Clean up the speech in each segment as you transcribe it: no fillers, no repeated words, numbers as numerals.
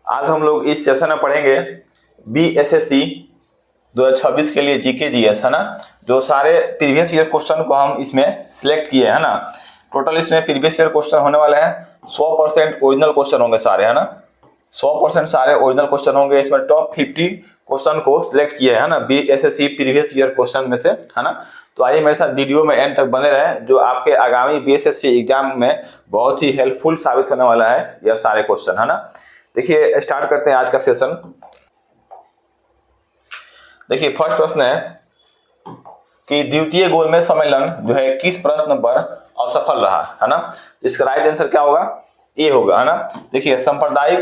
आज हम लोग इस सेशन में पढ़ेंगे BSSC 2026 के लिए जीके जीएस, है ना। जो सारे प्रीवियस ईयर क्वेश्चन को हम इसमें सिलेक्ट किए, है ना। टोटल इसमें प्रीवियस ईयर क्वेश्चन होने वाले हैं 100% ओरिजिनल क्वेश्चन होंगे सारे, है ना। 100% सारे ओरिजिनल क्वेश्चन होंगे। इसमें टॉप 50 क्वेश्चन को सिलेक्ट किए, है ना, BSSC प्रीवियस ईयर क्वेश्चन में से, है ना। तो आइए मेरे साथ वीडियो में एंड तक बने रहें, जो आपके आगामी BSSC एग्जाम में बहुत ही हेल्पफुल साबित होने वाला है यह सारे क्वेश्चन, है ना। देखिए स्टार्ट करते हैं आज का सेशन। देखिए फर्स्ट प्रश्न है कि द्वितीय गोलमेज सम्मेलन जो है किस प्रश्न पर असफल रहा, है ना। इसका राइट आंसर क्या होगा? ए होगा, है ना। देखिए सांप्रदायिक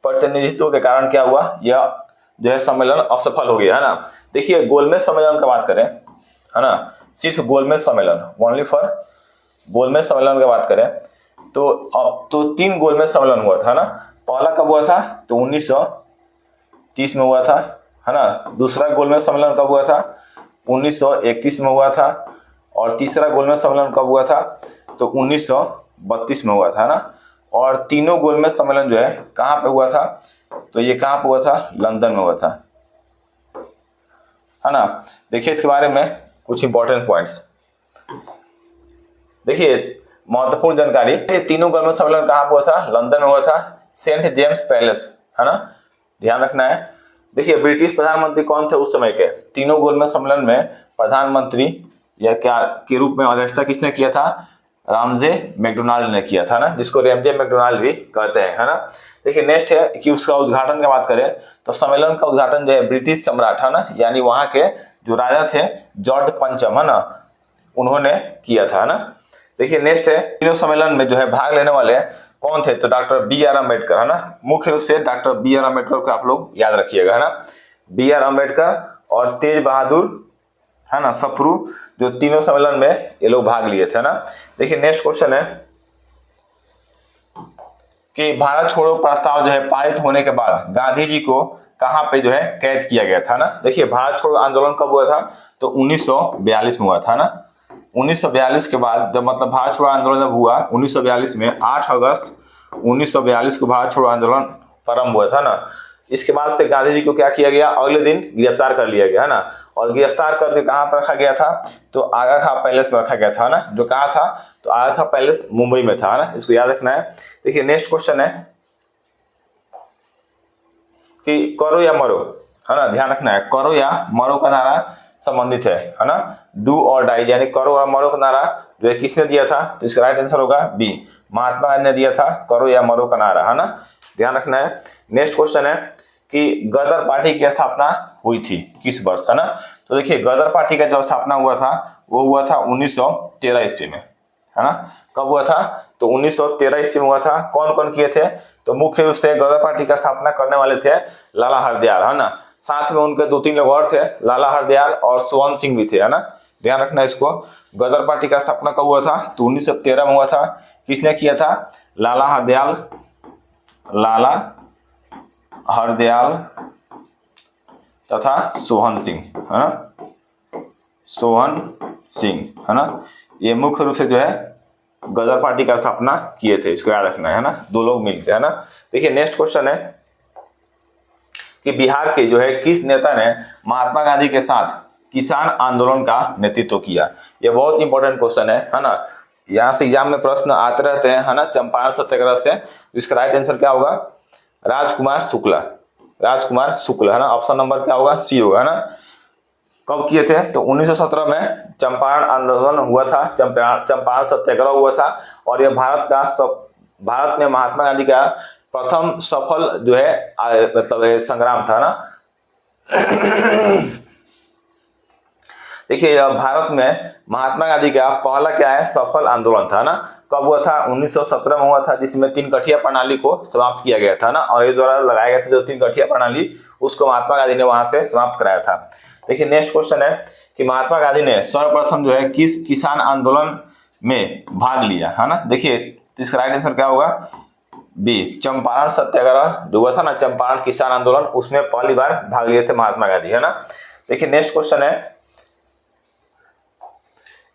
प्रतिनिधित्व के कारण क्या हुआ, यह जो है सम्मेलन असफल हो गया, है ना। देखिए गोलमेज सम्मेलन की बात करें, है ना, सिर्फ गोलमेज सम्मेलन, ओनली फॉर गोलमेज सम्मेलन की बात करें तो अब तो 3 गोलमेज सम्मेलन हुआ था, है ना। पहला कब हुआ था? तो 1930 में हुआ था, है ना। दूसरा गोलमेज सम्मेलन कब हुआ था? 1931 में हुआ था। और तीसरा गोलमेज सम्मेलन कब हुआ था? तो 1932 में हुआ था, है ना। और तीनों गोलमेज सम्मेलन जो है कहाँ पे हुआ था? तो ये कहाँ पे हुआ था? लंदन में हुआ था, है ना। देखिए इसके बारे में कुछ इंपॉर्टेंट पॉइंट्स, देखिए महत्वपूर्ण जानकारी। तीनों गोलमेज सम्मेलन कहाँ पे हुआ था? लंदन में हुआ था, सेंट जेम्स पैलेस, है ना, ध्यान रखना है। देखिए ब्रिटिश प्रधानमंत्री कौन थे उस समय के? तीनों गोलमेज सम्मेलन में प्रधानमंत्री या क्या के रूप में अध्यक्षता किसने किया था? रामजे मैकडोनाल्ड ने किया था ना, जिसको रैमजे मैकडोनाल्ड भी कहते हैं, है ना। देखिए नेक्स्ट है कि उसका उद्घाटन की बात करें तो सम्मेलन का उद्घाटन जो है ब्रिटिश सम्राट, है ना, यानी वहां के जो राजा थे जॉर्ज पंचम, है ना, उन्होंने किया था, ना। देखिए नेक्स्ट है तीनों सम्मेलन में जो है भाग लेने वाले कौन थे? तो डॉक्टर BR अम्बेडकर, है ना। मुख्य रूप से डॉक्टर BR अम्बेडकर को आप लोग याद रखिएगा, है ना। BR अम्बेडकर और तेज बहादुर, है ना, सप्रू, जो तीनों सम्मेलन में ये लोग भाग लिए थे, ना। देखिए नेक्स्ट क्वेश्चन है कि भारत छोड़ो प्रस्ताव जो है पारित होने के बाद गांधी जी को कहां पे जो है कैद किया गया था, ना। देखिए भारत छोड़ो आंदोलन कब हुआ था? तो 1942 में हुआ था, ना। 1942 के बाद जब मतलब भारत छोड़ो आंदोलन जब हुआ 1942 में 8 अगस्त 1942 को भारत छोड़ो आंदोलन प्रारंभ हुआ था, ना। इसके बाद से गांधी जी को क्या किया गया? अगले दिन गिरफ्तार कर लिया गया, है ना। और गिरफ्तार करके कहां पर रखा गया था? तो आगा खां पैलेस में रखा गया था, ना। जो कहा था? तो आगा खां पैलेस मुंबई में था, ना। इसको याद रखना है। देखिए नेक्स्ट क्वेश्चन है कि करो या मरो, है ना, ध्यान रखना है। करो या मरो का नारा संबंधित है ना। डू और डाई, यानी करो और मरो का नारा जो है किसने दिया था? तो इसका राइट आंसर होगा बी, महात्मा गांधी ने दिया था करो या मरो का नारा, है ना, ध्यान रखना है। नेक्स्ट क्वेश्चन है कि गदर पार्टी की स्थापना हुई थी किस वर्ष, है ना। तो देखिए गदर पार्टी का जो स्थापना हुआ था वो हुआ था 1913 ईस्वी में, है ना। कब हुआ था? तो 1913 ईस्वी में हुआ था। कौन कौन किए थे? तो मुख्य रूप से गदर पार्टी का स्थापना करने वाले थे लाला हरदयाल, है ना। साथ में उनके 2-3 लोग और थे, लाला हरदयाल और स्वर्ण सिंह भी थे, है ना, ध्यान रखना इसको। गदर पार्टी का स्थापना कब हुआ था? तो 1913 में हुआ था। किसने किया था? लाला हरदयाल, लाला हरदयाल तथा सोहन सिंह, है ना, सोहन सिंह, है ना। ये मुख्य रूप से जो है गदर पार्टी का स्थापना किए थे, इसको याद रखना है ना, 2 लोग मिलकर, है ना। देखिए नेक्स्ट क्वेश्चन है कि बिहार के जो है किस नेता ने महात्मा गांधी के साथ किसान आंदोलन का नेतृत्व किया? यह बहुत इंपॉर्टेंट क्वेश्चन है ना। यहाँ से एग्जाम में प्रश्न आते रहते हैं, है ना, चंपारण सत्याग्रह से। इसका राइट आंसर क्या होगा? राजकुमार शुक्ला, राजकुमार शुक्ला, है ना। ऑप्शन नंबर क्या होगा? सी होगा, है ना। कब किए थे? तो 1917 में चंपारण आंदोलन हुआ था, चंपारण सत्याग्रह हुआ था। और यह भारत में महात्मा गांधी का प्रथम सफल जो है मतलब संग्राम था, ना। देखिए भारत में महात्मा गांधी का पहला क्या है? सफल आंदोलन था, ना। कब हुआ था? 1917 में हुआ था, जिसमें 3 गठिया प्रणाली को समाप्त किया गया था, ना। और ये द्वारा लगाया गया था जो 3 गठिया प्रणाली, उसको महात्मा गांधी ने वहां से समाप्त कराया था। देखिए नेक्स्ट क्वेश्चन है कि महात्मा गांधी ने सर्वप्रथम जो है किस किसान आंदोलन में भाग लिया, है ना। देखिए इसका राइट आंसर क्या होगा? बी, चंपारण सत्याग्रह जो हुआ था ना, चंपारण किसान आंदोलन, उसमें पहली बार भाग लिए थे महात्मा गांधी, है ना। देखिए नेक्स्ट क्वेश्चन है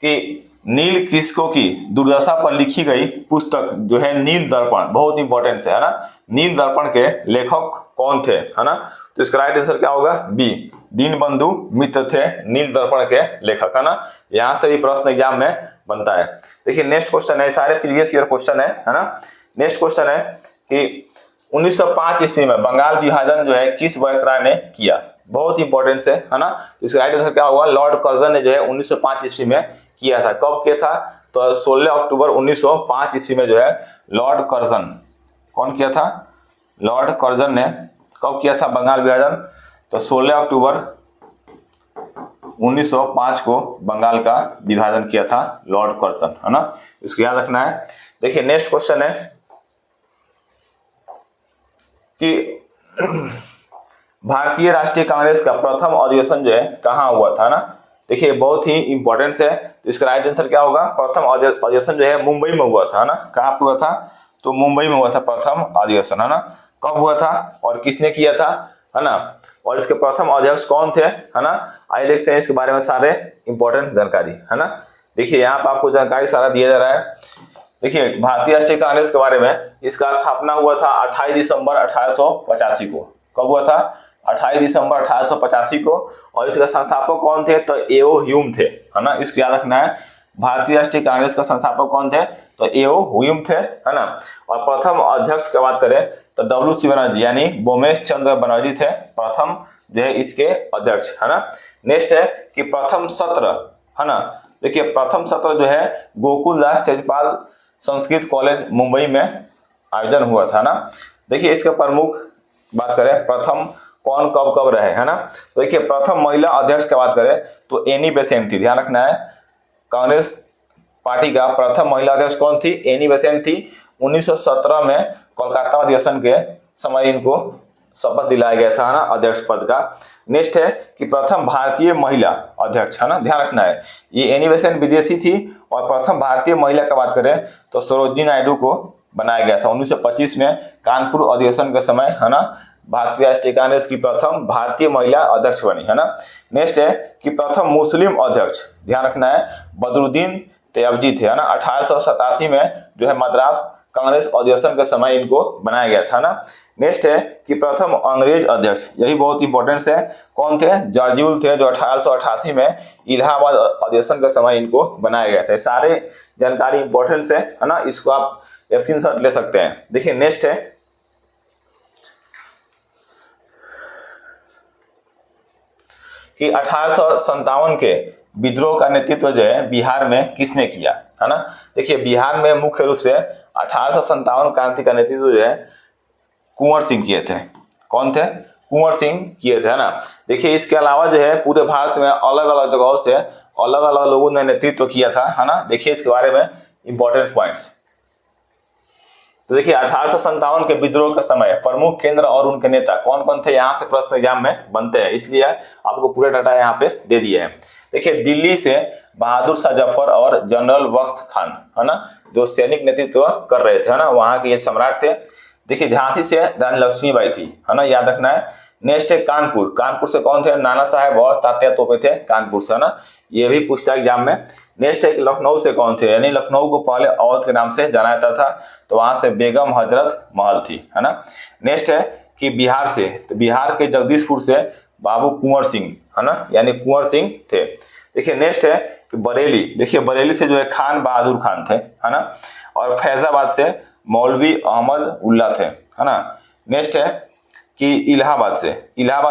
कि नील कृषकों की दुर्दशा पर लिखी गई पुस्तक जो है नील दर्पण, बहुत इंपॉर्टेंट है ना। नील दर्पण के लेखक कौन थे, है ना। तो इसका राइट आंसर क्या होगा, बी, दीनबंधु मित्र थे नील दर्पण के लेखक, है ना। यहाँ से भी प्रश्न एग्जाम में बनता है। देखिए नेक्स्ट क्वेश्चन है, सारे प्रीवियस ईयर क्वेश्चन है ना। नेक्स्ट क्वेश्चन है कि 1905 ईस्वी में बंगाल विभाजन जो है किस वायसराय ने किया, बहुत इंपॉर्टेंट है ना। तो इसका राइट आंसर क्या होगा, लॉर्ड कर्जन ने जो है 1905 ईस्वी में किया था। कब किया था, तो 16 अक्टूबर 1905 ईस्वी में जो है लॉर्ड कर्जन, कौन किया था, लॉर्ड कर्जन ने कब किया था बंगाल विभाजन, तो 16 अक्टूबर 1905 को बंगाल का विभाजन किया था लॉर्ड कर्जन, है ना। इसको याद रखना है। देखिए नेक्स्ट क्वेश्चन है कि भारतीय राष्ट्रीय कांग्रेस का प्रथम अधिवेशन जो है कहाँ हुआ था ना। देखिए बहुत ही इंपॉर्टेंट है। तो इसका राइट आंसर क्या होगा, प्रथम अधिवेशन जो है मुंबई में हुआ था ना। कहाँ पे हुआ था, तो मुंबई में हुआ था प्रथम अधिवेशन, है ना। कब हुआ था और किसने किया था, है ना, और इसके प्रथम अध्यक्ष कौन थे, है ना। आइए देखते हैं इसके बारे में सारे इंपॉर्टेंट जानकारी, है ना। देखिए यहाँ पर आपको जानकारी सारा दिया जा रहा है। देखिए भारतीय राष्ट्रीय कांग्रेस के बारे में, इसका स्थापना हुआ था 28 दिसंबर 1885 को। कब हुआ था, 28 दिसंबर 1885 को। और इसका संस्थापक कौन थे, तो एओ ह्यूम थे, है ना। इसको याद रखना है। भारतीय राष्ट्रीय कांग्रेस का संस्थापक कौन थे, तो एओ ह्यूम थे, है ना। और प्रथम अध्यक्ष की बात करें तो डब्ल्यू.सी. बनर्जी यानी बोमेश चंद्र बनर्जी थे प्रथम जो है इसके अध्यक्ष, है ना। नेक्स्ट है कि प्रथम सत्र, है ना। देखिए प्रथम सत्र जो है गोकुलदास तेजपाल संस्कृत कॉलेज मुंबई में आयोजन हुआ था ना। देखिए इसके प्रमुख बात करें प्रथम कौन कब कब रहे, है ना। तो देखिए प्रथम महिला अध्यक्ष की बात करें तो एनी बेसेंट थी, ध्यान रखना है। कांग्रेस पार्टी का प्रथम महिला अध्यक्ष कौन थी, एनी बेसेंट थी। 1917 में कोलकाता अधिवेशन के समय इनको शपथ दिलाया गया था, है ना, अध्यक्ष पद का। नेक्स्ट है कि प्रथम भारतीय महिला अध्यक्ष, है ना, ध्यान रखना है। ये एनी बेसेंट विदेशी थी। और प्रथम भारतीय महिला की बात करें तो सरोजिनी नायडू को बनाया गया था 1925 में कानपुर अधिवेशन के समय, है ना। भारतीय राष्ट्रीय कांग्रेस की प्रथम भारतीय महिला अध्यक्ष बनी, है ना। नेक्स्ट है कि प्रथम मुस्लिम अध्यक्ष, ध्यान रखना है, बदरुद्दीन तैयबजी थे, है ना। 1887 में जो है मद्रास कांग्रेस अधिवेशन के समय इनको बनाया गया था ना। नेक्स्ट है कि प्रथम अंग्रेज अध्यक्ष, यही बहुत इंपॉर्टेंट है, कौन थे, जॉर्ज थे, जो 1888 में इलाहाबाद अधिवेशन के समय इनको बनाया गया था। सारे जानकारी इंपॉर्टेंट है ना। इसको आप स्क्रीनशॉट ले सकते हैं। देखिए नेक्स्ट है कि 1857 के विद्रोह का नेतृत्व जो है बिहार में किसने किया, है ना। देखिए बिहार में मुख्य रूप से 1857 क्रांति का नेतृत्व जो है कुंवर सिंह किए थे। कौन थे, कुंवर सिंह किए थे, है ना। देखिए इसके अलावा जो है पूरे भारत में अलग अलग जगहों से अलग अलग लोगों ने नेतृत्व किया था, है ना। देखिए इसके बारे में इंपॉर्टेंट पॉइंट्स। तो देखिए 1857 के विद्रोह के समय प्रमुख केंद्र और उनके नेता कौन कौन थे, यहाँ से प्रश्न एग्जाम में बनते हैं, इसलिए आपको पूरा डाटा यहाँ पे दे दिए हैं। देखिए दिल्ली से बहादुर शाह जफर और जनरल बख्श खान, है ना, जो सैनिक नेतृत्व कर रहे थे, है ना, वहाँ के ये सम्राट थे। देखिए झांसी से रानी लक्ष्मीबाई थी, है ना, याद रखना है। नेक्स्ट है कानपुर, कानपुर से कौन थे, नाना साहेब और तात्या तोपे थे कानपुर से, है ना, ये भी पूछता है एग्जाम में। नेक्स्ट है कि लखनऊ से कौन थे, यानी लखनऊ को पहले अवध के नाम से जाना जाता था, तो वहां से बेगम हजरत महल थी, है ना। नेक्स्ट है कि बिहार से, तो बिहार के जगदीशपुर से बाबू कुंवर सिंह, है ना, यानी कुंवर सिंह थे। देखिए नेक्स्ट है कि बरेली, देखिए बरेली से जो है खान बहादुर खान थे, है ना। और फैजाबाद से मौलवी अहमद उल्ला थे, है ना। नेक्स्ट है कि इलाहाबाद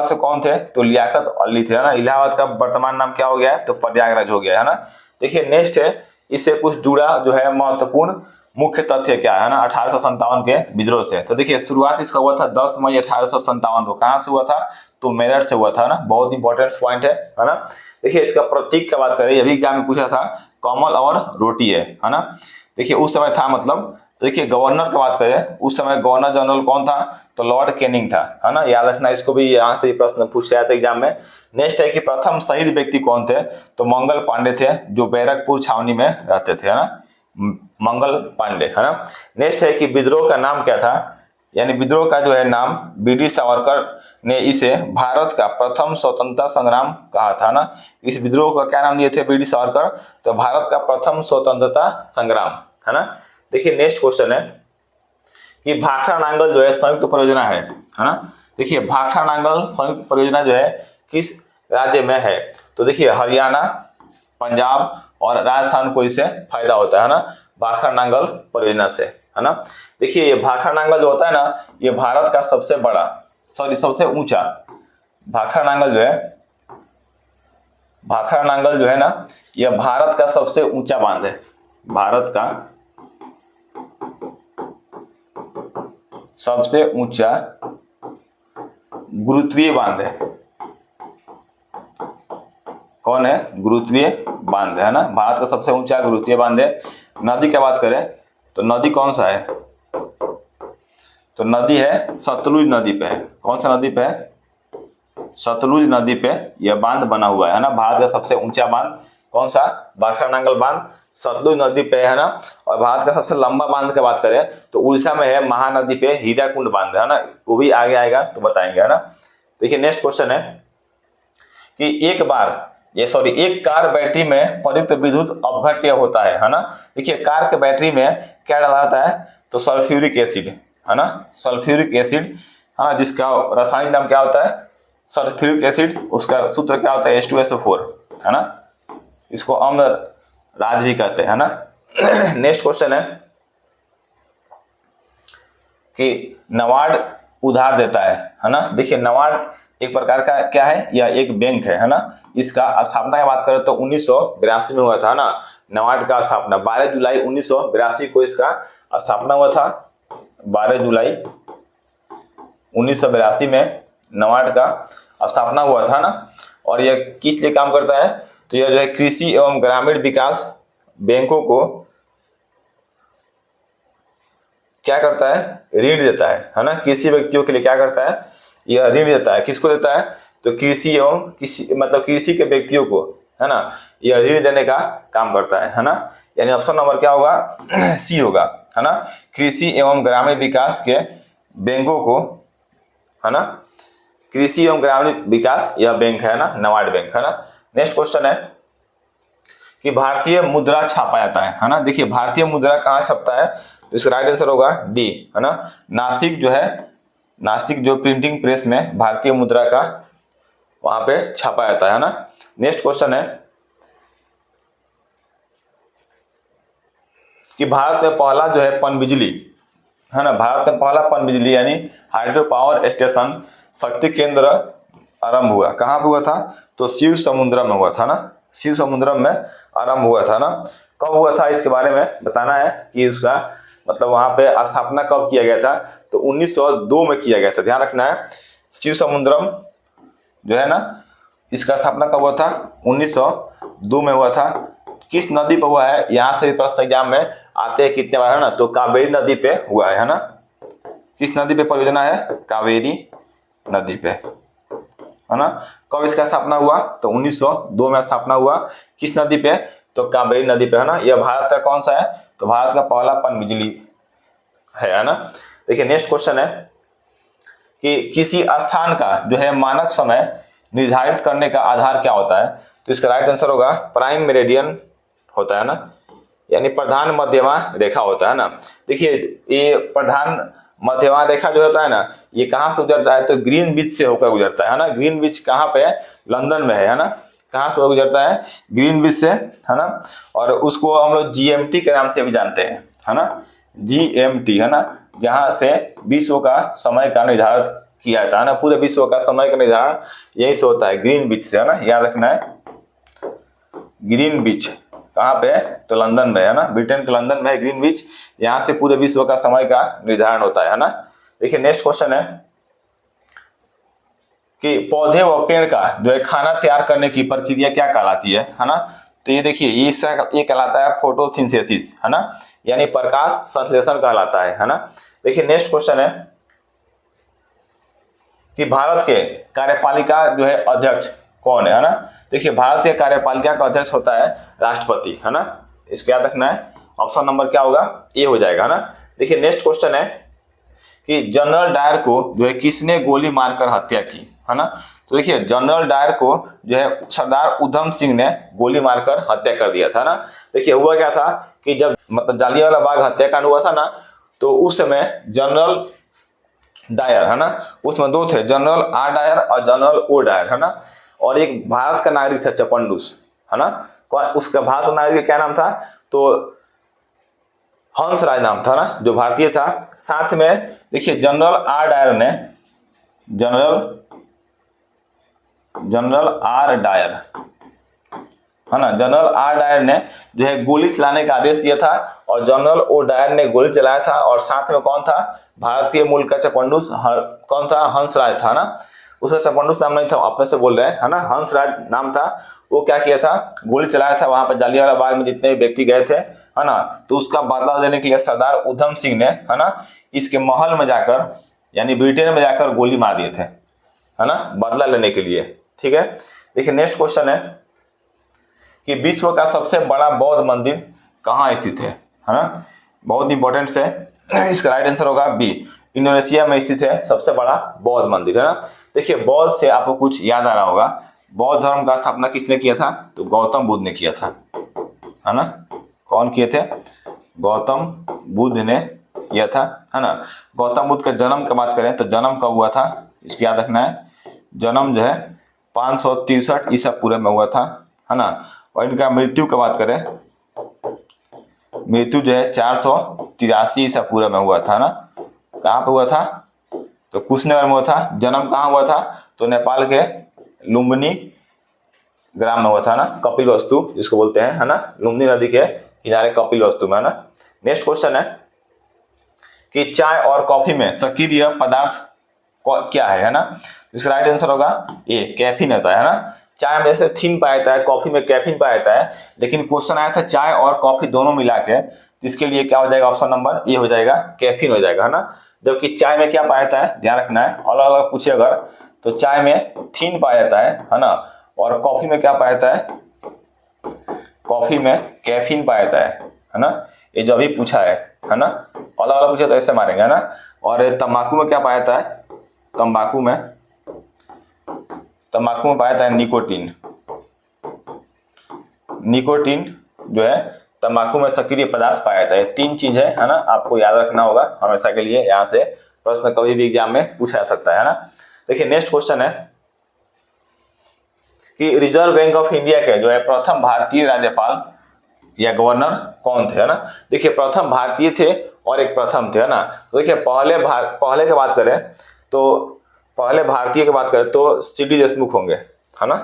से कौन थे, तो लियाकत अली थे, है ना। इलाहाबाद का वर्तमान नाम क्या हो गया है, तो प्रयागराज हो गया है ना। देखिए नेक्स्ट है, इससे कुछ जुड़ा जो है महत्वपूर्ण मुख्य तथ्य क्या है ना 1857 के विद्रोह से। तो देखिए शुरुआत इसका हुआ था 10 मई 1857 को। कहाँ से हुआ था, तो मेरठ से हुआ था ना। बहुत इंपॉर्टेंट पॉइंट है ना। देखिए इसका प्रतीक की बात करें, यह भी एग्जाम में पूछा था, कमल और रोटी है ना। देखिए उस समय था, मतलब देखिए गवर्नर की बात करें, उस समय गवर्नर जनरल कौन था, तो लॉर्ड कैनिंग था, है ना, याद रखना। इसको भी यहाँ से प्रश्न पूछ रहा था एग्जाम में। नेक्स्ट है कि प्रथम शहीद व्यक्ति कौन थे, तो मंगल पांडे थे, जो बैरकपुर छावनी में रहते थे, है ना, मंगल पांडे, है ना। नेक्स्ट है कि विद्रोह का नाम क्या था, यानी विद्रोह का जो है नाम बी.डी. सावरकर ने इसे भारत का प्रथम स्वतंत्रता संग्राम कहा था ना। इस विद्रोह का क्या नाम दिए थे बी.डी. सावरकर, तो भारत का प्रथम स्वतंत्रता संग्राम, है ना। देखिए नेक्स्ट क्वेश्चन है कि भाखड़ा नांगल जो है संयुक्त परियोजना है ना। देखिए भाखड़ा नांगल संयुक्त परियोजना जो है किस राज्य में है, तो देखिए हरियाणा, पंजाब और राजस्थान को इससे फायदा होता है ना, भाखड़ा नांगल परियोजना से, है ना। देखिए ये भाखड़ा नांगल जो होता है ना, ये भारत का सबसे बड़ा, सबसे ऊंचा भाखड़ा नांगल जो है, भाखड़ा नांगल जो है ना, यह भारत का सबसे ऊंचा बांध है, भारत का सबसे ऊंचा गुरुत्वीय बांध है। कौन है? गुरुत्वीय बांध है ना, भारत का सबसे ऊंचा गुरुत्वीय बांध है। नदी की बात करें तो नदी कौन सा है, तो नदी है सतलुज नदी पे है। कौन सा नदी पे है? सतलुज नदी पे यह बांध बना हुआ है ना, भारत का सबसे ऊंचा बांध कौन सा? भाखड़ा नांगल बांध सतलुज नदी पे है ना। और भारत का सबसे लंबा बांध की बात करें तो उड़ीसा में है महानदी पे हीराकुंड बांध है ना, वो भी आगे आएगा तो बताएंगे, है ना। देखिए नेक्स्ट क्वेश्चन है कि एक कार बैटरी में प्रयुक्त विद्युत अपघट्य होता है ना। देखिए कार के बैटरी में क्या डाला जाता है, तो सल्फ्यूरिक एसिड, है ना, सल्फ्यूरिक एसिड, हाँ, जिसका रासायनिक नाम क्या होता है? Sulphuric acid. उसका सूत्र क्या होता है? H2SO4, है ना। इसको अम्ल राज भी कहते हैं ना। नेक्स्ट क्वेश्चन है कि नाबार्ड उधार देता है ना। देखिए नाबार्ड एक प्रकार का क्या है? यह एक बैंक है ना। इसका स्थापना की बात करें तो 1982 में हुआ था ना, नाबार्ड का स्थापना 12 जुलाई 1982 को इसका स्थापना हुआ था। 12 जुलाई 1982 में नाबार्ड का स्थापना हुआ था ना। और यह किस लिए काम करता है, तो यह जो है कृषि एवं ग्रामीण विकास बैंकों को क्या करता है? ऋण देता है ना। कृषि व्यक्तियों के लिए क्या करता है? यह ऋण देता है। किसको देता है? तो कृषि एवं कृषि के व्यक्तियों को, है ना, यह ऋण देने का काम करता है ना। यानी ऑप्शन नंबर क्या होगा? सी होगा, है ना। कृषि एवं ग्रामीण विकास के बैंकों को, है ना, कृषि एवं ग्रामीण विकास यह बैंक है ना, नाबार्ड बैंक, है ना। नेक्स्ट क्वेश्चन है कि भारतीय मुद्रा छापा जाता है ना। देखिए भारतीय मुद्रा कहाँ छपता है, तो इसका राइट आंसर होगा डी, है ना। नासिक जो प्रिंटिंग प्रेस में भारतीय मुद्रा का वहां पे छापा जाता है ना। नेक्स्ट क्वेश्चन है कि भारत में पहला जो है पनबिजली, है ना, भारत में पहला पनबिजली यानी हाइड्रो पावर स्टेशन शक्ति केंद्र आरंभ हुआ। कहाँ पे हुआ था? तो शिव समुद्रम में हुआ था ना, शिव समुद्रम में आरंभ हुआ था ना। कब हुआ था इसके बारे में बताना है कि उसका मतलब वहां पे स्थापना कब किया गया था, तो 1902 में किया गया था। ध्यान रखना है शिव समुद्रम जो है ना, इसका स्थापना कब हुआ था? 1902 में हुआ था। किस नदी पर हुआ है? यहाँ से प्रश्न एग्जाम में आते हैं कितने बार, है ना, तो कावेरी नदी पे हुआ है ना। किस नदी पे परियोजना है? कावेरी नदी पे, है ना। कब इसका स्थापना हुआ? तो 1902 में स्थापना हुआ। किस नदी पे? तो कावेरी नदी पे, है ना। यह भारत का कौन सा है? तो भारत का पहला पनबिजली है ना। देखिए नेक्स्ट क्वेश्चन है कि किसी स्थान का जो है मानक समय निर्धारित करने का आधार क्या होता है, तो इसका राइट आंसर होगा प्राइम मेरिडियन होता है ना, यानी प्रधान मध्यमा रेखा होता है ना। देखिए ये प्रधान मध्यमा रेखा जो होता है ना, ये कहाँ से गुजरता है? तो ग्रीनविच से होकर गुजरता है ना। ग्रीनविच कहाँ पे है? लंदन में है ना। कहाँ से गुजरता है? ग्रीनविच से, है ना। और उसको हम लोग GMT के नाम से भी जानते हैं, है ना, GMT, है ना, जहाँ से विश्व का समय का निर्धारण किया जाता है ना। पूरे विश्व का समय का निर्धारण यही से होता है, ग्रीनविच से, है ना, याद रखना है। ग्रीनविच कहाँ पे है? तो लंदन में, है ना, ब्रिटेन के लंदन में ग्रीनविच। यहाँ से पूरे विश्व का समय का निर्धारण होता है ना। देखिए नेक्स्ट क्वेश्चन है कि पौधे व पेड़ का जो है खाना तैयार करने की प्रक्रिया क्या कहलाती है ना। तो ये देखिए ये कहलाता है फोटोसिंथेसिस, है ना, यानी प्रकाश संश्लेषण कहलाता है ना। देखिए नेक्स्ट क्वेश्चन है कि भारत के कार्यपालिका जो है अध्यक्ष कौन है ना। देखिए भारत के कार्यपालिका का अध्यक्ष होता है राष्ट्रपति, है ना। इसको याद रखना है। ऑप्शन नंबर क्या होगा? ए हो जाएगा, है ना। देखिए नेक्स्ट क्वेश्चन है कि जनरल डायर को जो है किसने गोली मारकर हत्या की, है ना। तो देखिए जनरल डायर को जो है सरदार उधम सिंह ने गोली मारकर हत्या कर दिया था ना। देखिए हुआ क्या था कि जब मतलब जालियांवाला बाग हत्याकांड हुआ था ना, तो उस समय जनरल डायर, है ना, उसमें दो थे, जनरल आर डायर और जनरल ओ डायर, है ना। और एक भारत का नागरिक था चपंडुस, है ना। उसका भारत का नागरिक क्या नाम था, तो हंसराज नाम था ना, जो भारतीय था। साथ में देखिए जनरल आर डायर ने, जनरल आर डायर, है ना, जनरल आर डायर ने जो है गोली चलाने का आदेश दिया था, और जनरल ओ डायर ने गोली चलाया था। और साथ में कौन था, भारतीय मूल का चपंडुस कौन था, हंसराज था ना। उसका चपंडुस नाम नहीं था, अपने से बोल रहे हैं, है ना, हंसराज नाम था। वो क्या किया था, गोली चलाया था वहां पर जालियांवाला बाग में जितने व्यक्ति गए थे, है ना। तो उसका बदला लेने के लिए सरदार उधम सिंह ने, है ना, इसके महल में जाकर, यानी ब्रिटेन में जाकर गोली मार दिए थे, है ना, बदला लेने के लिए। ठीक है, देखिए नेक्स्ट क्वेश्चन है कि विश्व का सबसे बड़ा बौद्ध मंदिर कहाँ स्थित है ना, बहुत इंपॉर्टेंट है। इसका राइट आंसर होगा बी, इंडोनेशिया में स्थित है सबसे बड़ा बौद्ध मंदिर, है ना। देखिए बौद्ध से आपको कुछ याद आ रहा होगा, बौद्ध धर्म का स्थापना किसने किया था, तो गौतम बुद्ध ने किया था, है ना। कौन किए थे, गौतम बुद्ध ने किया था, है ना। गौतम बुद्ध का जन्म की बात करें तो जन्म कब हुआ था, इसको याद रखना है। जन्म जो है 563 ईसा पूर्व में हुआ था, है ना। और इनका मृत्यु की बात करें, मृत्यु जो है 483 ईसा पूर्व में हुआ था ना। कहाँ पे हुआ था, तो कुशनगर में हुआ था। जन्म कहाँ हुआ था, तो नेपाल के लुम्बिनी ग्राम में हुआ था ना, कपिलवस्तु जिसको बोलते हैं, है ना, लुम्बिनी नदी के किनारे कपिलवस्तु में, है ना। नेक्स्ट क्वेश्चन है कि चाय और कॉफी में सक्रिय पदार्थ क्या है ना। इसका राइट आंसर होगा ए, कैफीन होता है ना। चाय में से थीन पाया जाता है, कॉफी में कैफीन पाया जाता है, लेकिन क्वेश्चन आया था चाय और कॉफी दोनों मिला के, इसके लिए क्या हो जाएगा, ऑप्शन नंबर ए हो जाएगा, कैफीन हो जाएगा, है ना। जबकि चाय में क्या पाया जाता है, ध्यान रखना है, अलग अलग पूछे अगर, तो चाय में थीन पाया जाता है ना। और कॉफी में क्या पाया जाता है, कॉफी में कैफीन पाया जाता है ना। ये जो अभी पूछा है ना, अलग अलग पूछे तो ऐसे मारेंगे, है ना। और तंबाकू में क्या पाया जाता है, तंबाकू में पाया जाता है निकोटीन। निकोटीन जो है तंबाकू में सक्रिय पदार्थ पाया जाता है। तीन चीज है ना, आपको याद रखना होगा हमेशा के लिए, यहाँ से प्रश्न कभी भी एग्जाम में पूछा जा सकता है ना। देखिए नेक्स्ट क्वेश्चन है कि रिजर्व बैंक ऑफ इंडिया के जो है प्रथम भारतीय राज्यपाल या गवर्नर कौन थे, है ना। देखिए प्रथम भारतीय थे और एक प्रथम थे, है ना। तो देखिए पहले की बात करें तो, पहले भारतीय की बात करें तो सीडी देशमुख होंगे, है ना।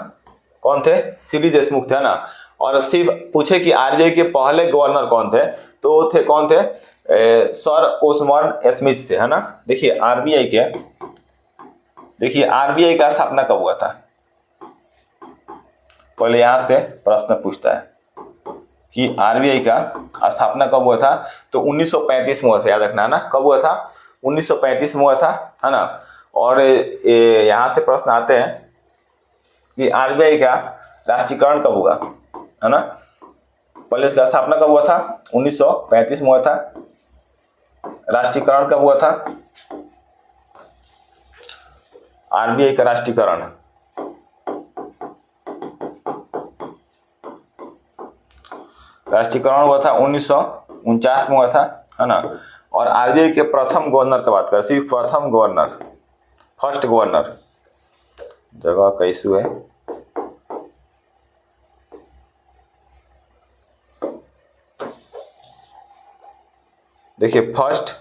कौन थे, सीडी देशमुख थे, है ना। और सिर्फ पूछे कि आरबीआई के पहले गवर्नर कौन थे, तो थे कौन थे, सर ओस्बोर्न स्मिथ थे, है ना। देखिए आरबीआई का स्थापना कब हुआ था, पहले यहां से प्रश्न पूछता है कि आरबीआई का स्थापना कब हुआ था, तो 1935 में हुआ था, याद रखना है ना, कब हुआ था, 1935 में हुआ था, है ना। और यहां से प्रश्न आते हैं कि आरबीआई का राष्ट्रीयकरण कब हुआ, है ना। पहले इसका स्थापना कब हुआ था, 1935 में हुआ था। राष्ट्रीयकरण कब हुआ था, आरबीआई का राष्ट्रीयकरण हुआ था 1949 में हुआ था, है ना। और आरबीआई के प्रथम गवर्नर की बात करें, सिर्फ प्रथम गवर्नर, फर्स्ट गवर्नर, जगह का इशू है, देखिए फर्स्ट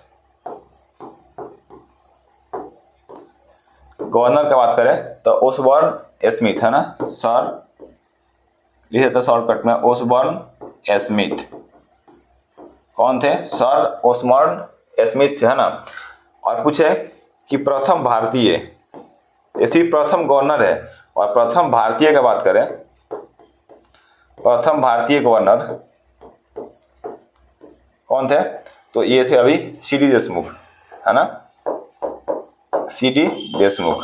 गवर्नर की बात करें तो ओस्बोर्न स्मिथ, है ना, सर लिखे थे शॉर्टकट में ओस्बोर्न स्मिथ। कौन थे, सर ओस्बोर्न स्मिथ थे, है ना। और पूछे कि प्रथम भारतीय, ऐसी प्रथम गवर्नर है, और प्रथम भारतीय की बात करें, प्रथम भारतीय गवर्नर कौन थे, तो ये थे अभी सीडी देशमुख, है ना, सीडी देशमुख,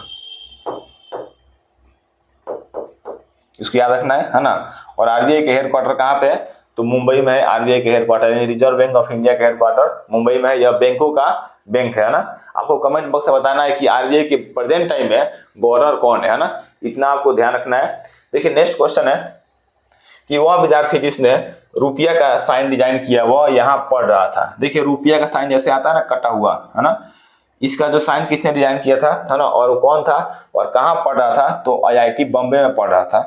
इसको याद रखना है ना। और आरबीआई के हेडक्वार्टर कहाँ पे है, तो मुंबई में है आरबीआई के हेडक्वार्टर, यानी रिजर्व बैंक ऑफ इंडिया का हेडक्वार्टर मुंबई में है। यह बैंकों का बैंक है ना। आपको कमेंट बॉक्स में बताना है कि आरबीआई के प्रेजेंट टाइम में गवर्नर कौन है ना, इतना आपको ध्यान रखना है। देखिए नेक्स्ट क्वेश्चन है कि वह विद्यार्थी जिसने रुपया का साइन डिजाइन किया वह यहाँ पढ़ रहा था। देखिए रुपया का साइन जैसे आता है ना कटा हुआ, है ना, इसका जो साइन किसने डिजाइन किया था, है ना, और वो कौन था और कहाँ पढ़ रहा था, तो आईआईटी बॉम्बे में पढ़ रहा था।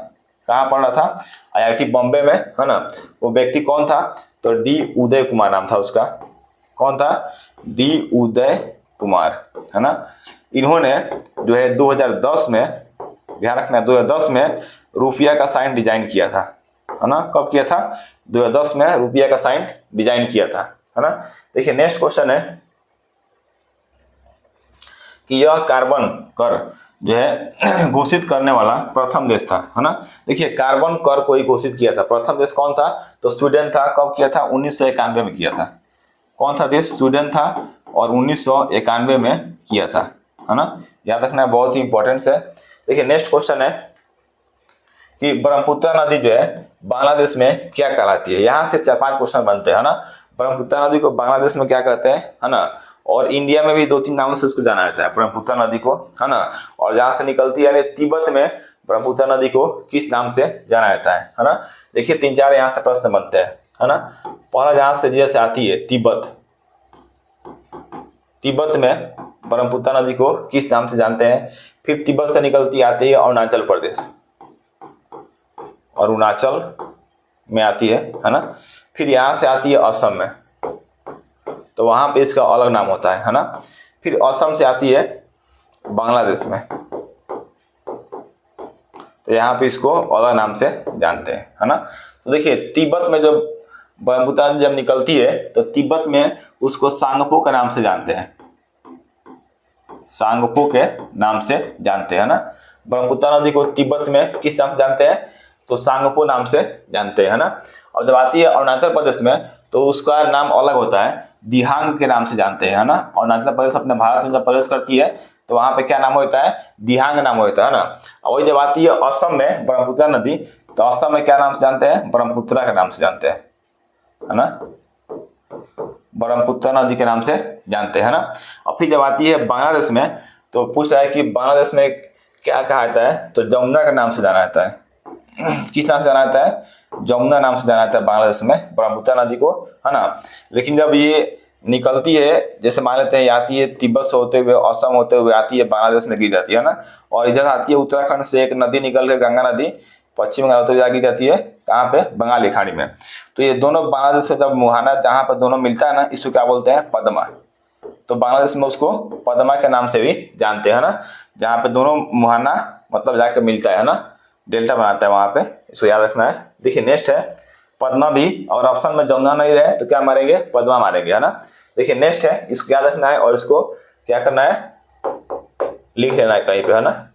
कहाँ पढ़ रहा था, आईआईटी बॉम्बे में, है ना। वो व्यक्ति कौन था, तो डी उदय कुमार नाम था उसका। कौन था, डी उदय कुमार, है ना। इन्होंने जो है 2010 में, ध्यान रखना 2010 में रुपया का साइन डिजाइन किया था, है ना। कब किया था, 2010 में रुपया का साइन डिजाइन किया था, है ना। देखिए नेक्स्ट क्वेश्चन है कि यह कार्बन कर जो है घोषित करने वाला प्रथम देश था, है ना। देखिए कार्बन कर को ही घोषित किया था, प्रथम देश कौन था, तो स्वीडन था। कब किया था, 1991 में किया था। कौन था देश, स्वीडन था और 1991 में किया था, है ना। याद रखना बहुत ही इंपॉर्टेंट है। देखिए नेक्स्ट क्वेश्चन है कि ब्रह्मपुत्र नदी जो है बांग्लादेश में क्या कहलाती है। यहाँ से 4-5 क्वेश्चन बनते हैं, है ना। ब्रह्मपुत्र नदी को बांग्लादेश में क्या कहते हैं, है ना, और इंडिया में भी 2-3 नामों से उसको जाना जाता है ब्रह्मपुत्र नदी को, है ना। और जहाँ से निकलती है यानी तिब्बत में ब्रह्मपुत्र नदी को किस नाम से जाना जाता है ना। देखिए 3-4 यहाँ से प्रश्न बनते हैं, है ना। पहला जहाँ से जैसे आती है तिब्बत, तिब्बत में ब्रह्मपुत्र नदी को किस नाम से जानते हैं। फिर तिब्बत से निकलती आती है अरुणाचल प्रदेश, अरुणाचल में आती है ना। फिर यहाँ से आती है असम में, तो वहाँ पे इसका अलग नाम होता है ना। फिर असम से आती है बांग्लादेश में, तो यहाँ पे इसको अलग नाम से जानते हैं, है ना। तो देखिए तिब्बत में जब ब्रह्मपुत्र नदी जब निकलती है तो तिब्बत में उसको सांगपो के नाम से जानते हैं, सांगपो के नाम से जानते हैं ना। ब्रह्मपुत्र नदी को तिब्बत में किस नाम से जानते हैं, तो सांगपो नाम से जानते हैं ना। और जब आती है अरुणाचल प्रदेश में तो उसका नाम अलग होता है, दिहांग के नाम से जानते हैं, है ना। अरुणाचल प्रदेश अपने भारत में जब प्रवेश करती है तो वहां पे क्या नाम होता है, दिहांग नाम होता है ना। और वही जब आती है असम में ब्रह्मपुत्र नदी तो असम में क्या नाम से जानते हैं, ब्रह्मपुत्रा के नाम से जानते हैं, है ना, ब्रह्मपुत्र नदी के नाम से जानते हैं ना। और फिर जब आती है बांग्लादेश में तो पूछ रहा है कि बांग्लादेश में क्या कहा जाता है, तो जमुना के नाम से जाना जाता है। किस नाम से जाना जाता है, जमुना नाम से जाना जाता है बांग्लादेश में ब्रह्मपुत्र नदी को, है ना। लेकिन जब ये निकलती है, जैसे मान लेते हैं आती है तिब्बत से होते हुए असम होते हुए आती है बांग्लादेश में गिर जाती है ना। और इधर आती है उत्तराखंड से एक नदी निकल के गंगा नदी पश्चिम बंगाल होते हुए गिर जाती है कहाँ पे, बंगाली खाड़ी में। तो ये दोनों बांग्लादेश से जब मुहाना जहाँ पर दोनों मिलता है ना, इसको क्या बोलते हैं, पद्मा। तो बांग्लादेश में उसको पद्मा के नाम से भी जानते हैं ना, जहाँ पे दोनों मुहाना मतलब जाके मिलता है ना, डेल्टा बनाता है वहां पे, इसको याद रखना है। देखिए नेक्स्ट है पद्मा भी, और ऑप्शन में जमुना नहीं रहे तो क्या मारेंगे, पद्मा मारेंगे, है ना। देखिए नेक्स्ट है, इसको याद रखना है और इसको क्या करना है, लिख लेना है कहीं पे, है ना,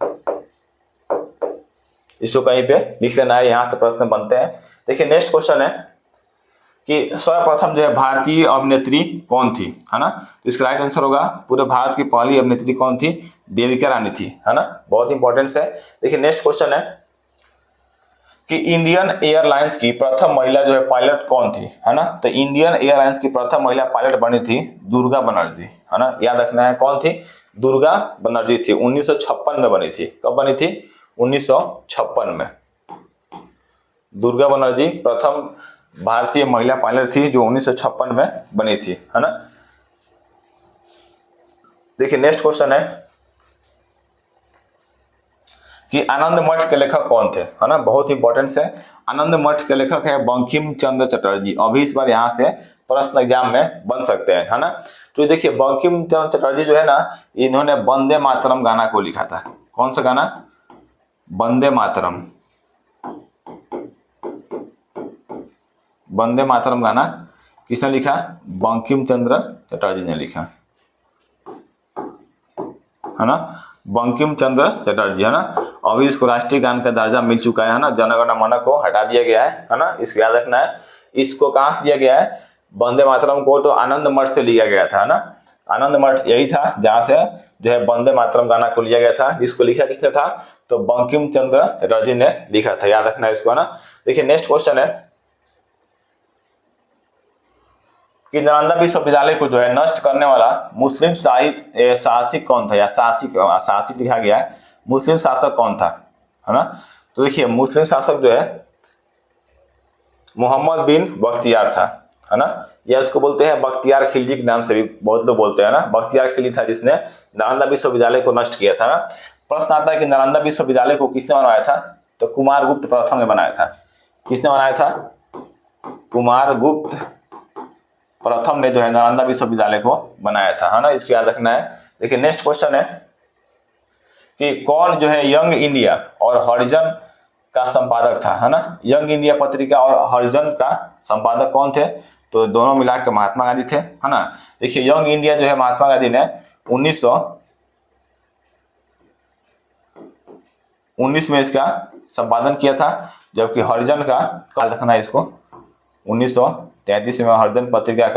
इसको कहीं पे लिख लेना है, यहाँ से प्रश्न बनते हैं। देखिए नेक्स्ट क्वेश्चन है कि सर्वप्रथम जो है भारतीय अभिनेत्री कौन थी, है ना। तो इसका राइट आंसर होगा पूरे भारत की पहली अभिनेत्री कौन थी, देविका रानी थी, है ना, बहुत इंपॉर्टेंट है। देखिए नेक्स्ट क्वेश्चन है कि इंडियन एयरलाइंस की प्रथम महिला जो है पायलट कौन थी, है ना। तो इंडियन एयरलाइंस की प्रथम महिला पायलट बनी थी दुर्गा बनर्जी, है ना, याद रखना है कौन थी, दुर्गा बनर्जी थी। 1956 में बनी थी। कब बनी थी, 1956 में दुर्गा बनर्जी प्रथम भारतीय महिला पायलट थी जो 1956 में बनी थी, है ना। देखिए नेक्स्ट क्वेश्चन है कि आनंद मठ के लेखक कौन थे, है ना, बहुत इंपॉर्टेंट है। आनंद मठ के लेखक है बंकिम चंद्र चटर्जी। अभी इस बार यहाँ से प्रश्न एग्जाम में बन सकते हैं, है ना। तो देखिए बंकिम चंद्र चटर्जी जो है ना, इन्होंने वंदे मातरम गाना को लिखा था। कौन सा गाना, वंदे मातरम, वंदे मातरम गाना किसने लिखा, बंकिम चंद्र चटर्जी ने लिखा, है ना, बंकिम चंद्र चटर्जी, है ना। अभी इसको राष्ट्रीय गान का दर्जा मिल चुका है ना, जन गण मन को हटा दिया गया है ना, इसको याद रखना है। इसको कहाँ से दिया गया है, वंदे मातरम को तो आनंद मठ से लिया गया था ना। आनंद मठ यही था जहाँ से जो है वंदे मातरम गाना को लिया गया था। जिसको लिखा किसने था, तो बंकिम चंद्र चटर्जी ने लिखा था, याद रखना है इसको, है ना। देखिए नेक्स्ट क्वेश्चन है कि नालंदा विश्वविद्यालय को जो है नष्ट करने वाला मुस्लिम शासक कौन था, या शासक लिखा गया है, मुस्लिम शासक कौन था, है ना। तो देखिए मुस्लिम शासक जो है मोहम्मद बिन बख्तियार था, है ना। यह उसको बोलते हैं बख्तियार खिलजी के नाम से भी बहुत लोग बोलते हैं ना। बख्तियार खिलजी था जिसने नालंदा विश्वविद्यालय को नष्ट किया था ना। प्रश्न आता है कि नालंदा विश्वविद्यालय को किसने बनाया था, तो कुमारगुप्त प्रथम ने बनाया था। किसने बनाया था, कुमारगुप्त प्रथम ने जो है नालंदा विश्वविद्यालय को बनाया था, है ना। इसको याद रखना है। देखिए नेक्स्ट क्वेश्चन है कि कौन जो है यंग इंडिया और हॉरिजन का संपादक था, है ना। यंग इंडिया पत्रिका और हॉरिजन का संपादक कौन थे, तो दोनों मिलाकर महात्मा गांधी थे, है ना। देखिए यंग इंडिया जो है महात्मा गांधी ने 1919 में इसका संपादन किया था, जबकि हॉरिजन का याद रखना है इसको 1933 में हॉरिजन पत्रिका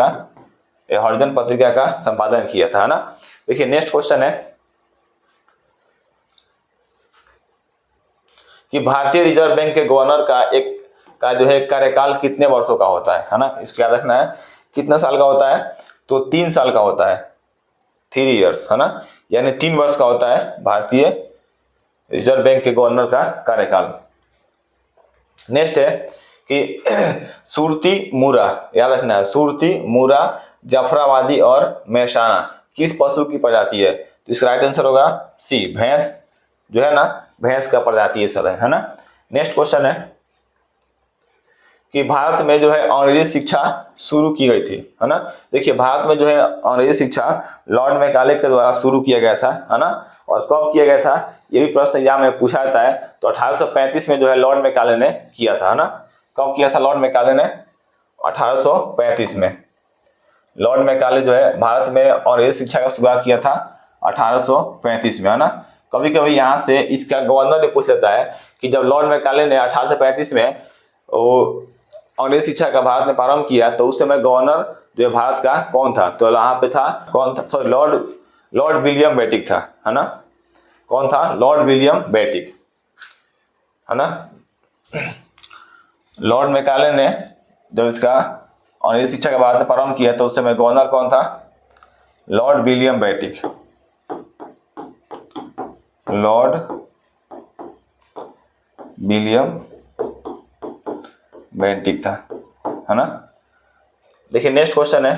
का संपादन किया था, है ना। देखिए नेक्स्ट क्वेश्चन है कि भारतीय रिजर्व बैंक के गवर्नर का जो है कार्यकाल कितने वर्षों का होता है ना। इसको याद रखना है। कितने साल का होता है, तो 3 साल का होता है, 3 इयर्स, है ना। यानी 3 वर्ष का होता है भारतीय रिजर्व बैंक के गवर्नर का कार्यकाल। नेक्स्ट है कि सुरती मूरा, याद रखना है, सुरती मूरा, जाफराबादी और मैसाना किस पशु की प्रजाति है, तो इसका राइट आंसर होगा सी, भैंस जो है ना, भैंस का प्रजाति ये सब है ना। नेक्स्ट क्वेश्चन है कि भारत में जो है अंग्रेजी शिक्षा शुरू की गई थी, है ना। देखिए भारत में जो है अंग्रेजी शिक्षा लॉर्ड मैकाले के द्वारा शुरू किया गया था, है ना। और कब किया गया था, ये भी प्रश्न एग्जाम में पूछा जाता है। तो 1835 में जो है लॉर्ड मैकाले ने किया था, है ना। कब किया था लॉर्ड मैकाले ने, 1835 में लॉर्ड मैकाले जो है भारत में अंग्रेजी शिक्षा का शुरुआत किया था 1835 में, है ना। कभी कभी यहाँ से इसका गवर्नर ने पूछ लेता है कि जब लॉर्ड मैकाले ने 1835 में वो अंग्रेजी शिक्षा का भारत में प्रारंभ किया, तो उस समय गवर्नर जो है भारत का कौन था, तो यहाँ पे था कौन था, सॉरी लॉर्ड विलियम बेटिक था, है ना। कौन था, लॉर्ड विलियम बेटिक, है ना। लॉर्ड मैकाले ने जब इसका अंग्रेजी शिक्षा का भारत में प्रारंभ किया, तो उस समय गवर्नर कौन था, Lord William Bentinck, Lord William Bentinck था, है ना। देखिए नेक्स्ट क्वेश्चन है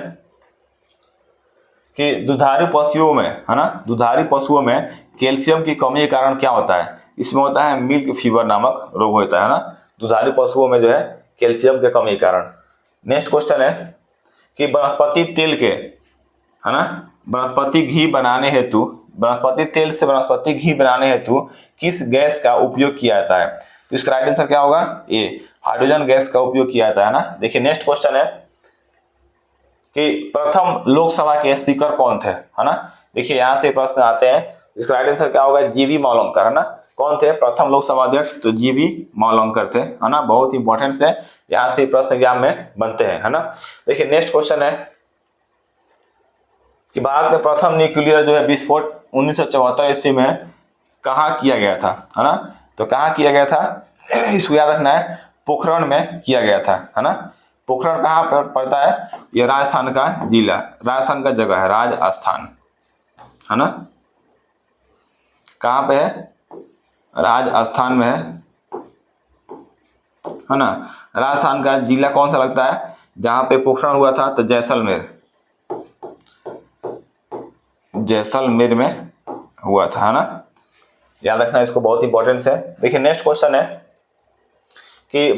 कि दुधारू पशुओं में, है ना, दुधारू पशुओं में कैल्शियम की कमी के कारण क्या होता है, इसमें होता है मिल्क फीवर नामक रोग होता है ना। दुधारू पशुओं में जो है कैल्शियम की कमी के कारण। नेक्स्ट क्वेश्चन है कि वनस्पति तेल के, है ना, वनस्पति तेल से वनस्पति घी बनाने हेतु किस गैस का उपयोग किया जाता है, तो इसका राइट आंसर क्या होगा, ए, हाइड्रोजन गैस का उपयोग किया जाता है ना। देखिए नेक्स्ट क्वेश्चन है कि प्रथम लोकसभा के स्पीकर कौन थे, है ना। देखिए यहाँ से प्रश्न आते हैं, इसका राइट आंसर क्या होगा, जीवी मावलंकर, है ना। कौन थे प्रथम लोकसभा अध्यक्ष, तो जीवी मावलंकर थे, है ना। बहुत इंपॉर्टेंट है, यहाँ से प्रश्न एग्जाम में बनते हैं, है ना। देखिए नेक्स्ट क्वेश्चन है कि भारत में प्रथम न्यूक्लियर जो है विस्फोट 1974 ईस्वी में कहाँ किया गया था, है ना। तो कहाँ किया गया था, इसको याद रखना है, पोखरण में किया गया था, है ना। पोखरण कहाँ पर पड़ता है, ये राजस्थान का जिला, राजस्थान का जगह है राजस्थान, है ना। कहाँ पे है, राजस्थान में है ना। राजस्थान का जिला कौन सा लगता है, जहाँ पे पोखरण हुआ था, तो जैसलमेर में हुआ था, है ना। याद रखना इसको, बहुत इंपॉर्टेंट है। देखिए नेक्स्ट क्वेश्चन है कि